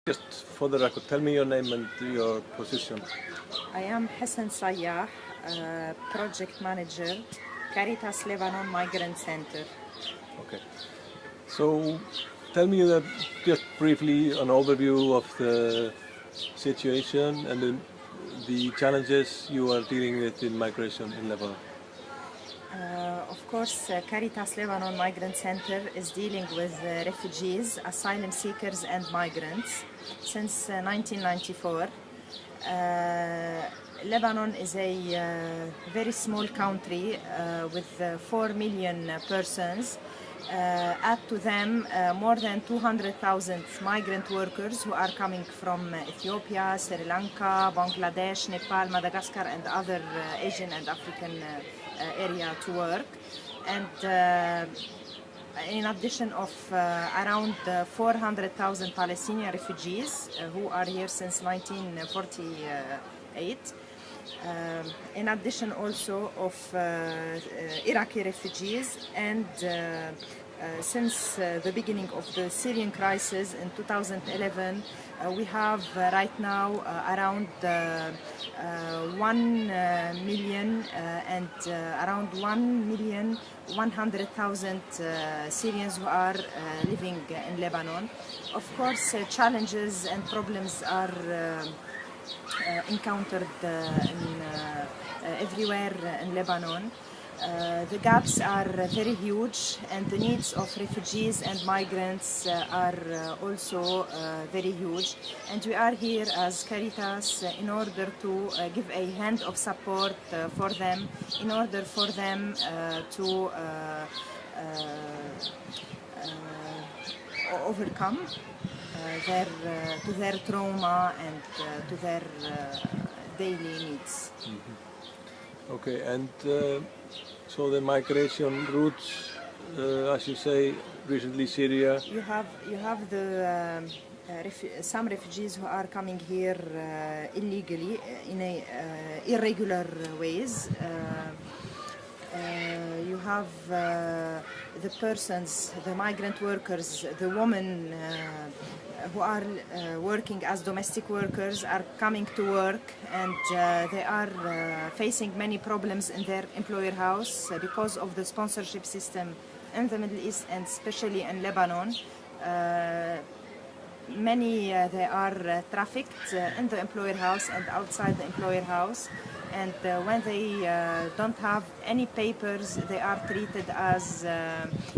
Just for the record, tell me your name and your position. I am Hassan Sayyah, Project Manager, Caritas Lebanon Migrant Center. Okay. So tell me just briefly an overview of the situation and the challenges you are dealing with in migration in Lebanon. Of course, Caritas Lebanon Migrant Center is dealing with refugees, asylum seekers and migrants since 1994. Lebanon is a very small country with 4 million persons. Add to them more than 200,000 migrant workers who are coming from Ethiopia, Sri Lanka, Bangladesh, Nepal, Madagascar and other Asian and African area to work. And in addition of around 400,000 Palestinian refugees who are here since 1948. In addition also of Iraqi refugees, and since the beginning of the Syrian crisis in 2011, we have right now around 1 million and around 1,100,000 Syrians who are living in Lebanon. Of course, challenges and problems are encountered everywhere in Lebanon. The gaps are very huge and the needs of refugees and migrants are also very huge, and we are here as Caritas in order to give a hand of support for them, in order for them to overcome their trauma and to their daily needs. Mm-hmm. Okay, and so the migration routes, as you say, recently Syria. You have the some refugees who are coming here illegally in irregular ways. You have the persons, the migrant workers, the women who are working as domestic workers are coming to work, and they are facing many problems in their employer house because of the sponsorship system in the Middle East and especially in Lebanon. Many they are trafficked in the employer house and outside the employer house, and when they don't have any papers, they are treated as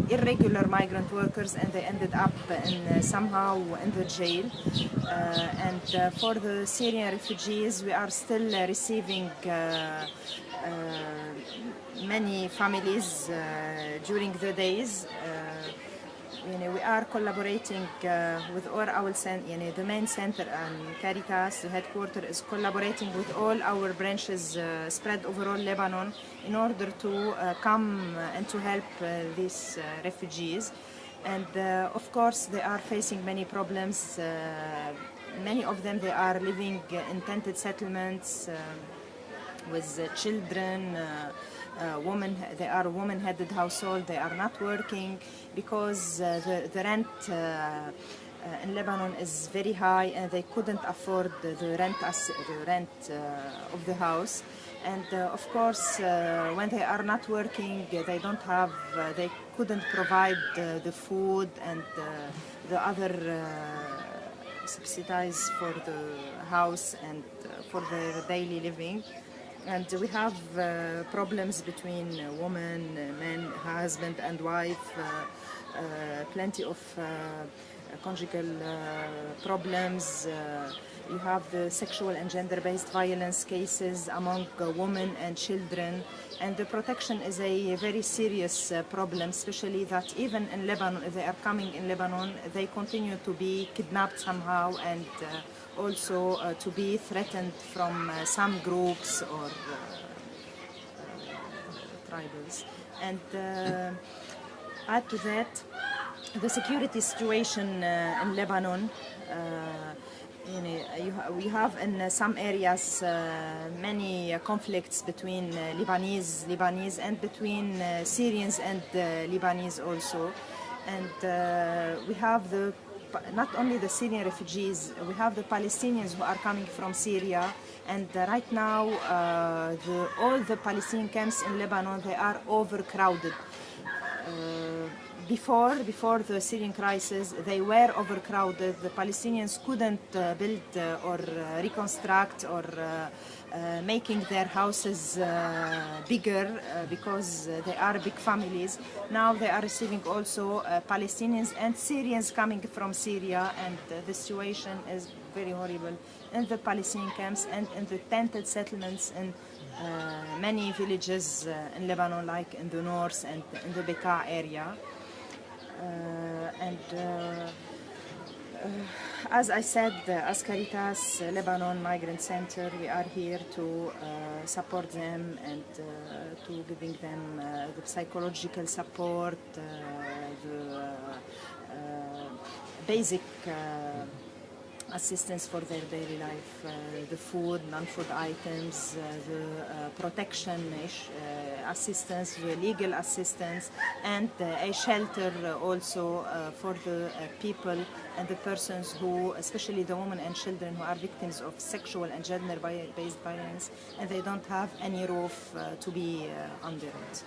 irregular migrant workers, and they ended up somehow in the jail. And for the Syrian refugees, we are still receiving many families during the days. We are collaborating with all our the main center and Caritas, the headquarters, is collaborating with all our branches spread over all Lebanon in order to come and to help these refugees. And of course, they are facing many problems. Many of them, they are living in tented settlements with children. They are a woman-headed household. They are not working because the rent in Lebanon is very high, and they couldn't afford the rent of the house. And of course, when they are not working, they couldn't provide the food and the other subsidies for the house and for their daily living. And we have problems between women, men, husband and wife, plenty of conjugal problems. You have the sexual and gender-based violence cases among women and children. And the protection is a very serious problem, especially that even in Lebanon, if they are coming in Lebanon, they continue to be kidnapped somehow, and also to be threatened from some groups or tribals. And add to that, the security situation in Lebanon. We have in some areas many conflicts between Lebanese and between Syrians and Lebanese also. And we have the not only the Syrian refugees, we have the Palestinians who are coming from Syria, and right now all the Palestinian camps in Lebanon, they are overcrowded. Before the Syrian crisis, they were overcrowded. The Palestinians couldn't build or reconstruct or making their houses bigger because they are big families. Now they are receiving also Palestinians and Syrians coming from Syria, and the situation is very horrible in the Palestinian camps and in the tented settlements in many villages in Lebanon, like in the north and in the Bekaa area. As I said, as Caritas Lebanon Migrant Center, we are here to support them and to giving them the psychological support, the basic assistance for their daily life, the food, non-food items, the protection assistance, the legal assistance, and a shelter also for the people and the persons who, especially the women and children who are victims of sexual and gender-based violence, and they don't have any roof to be under it.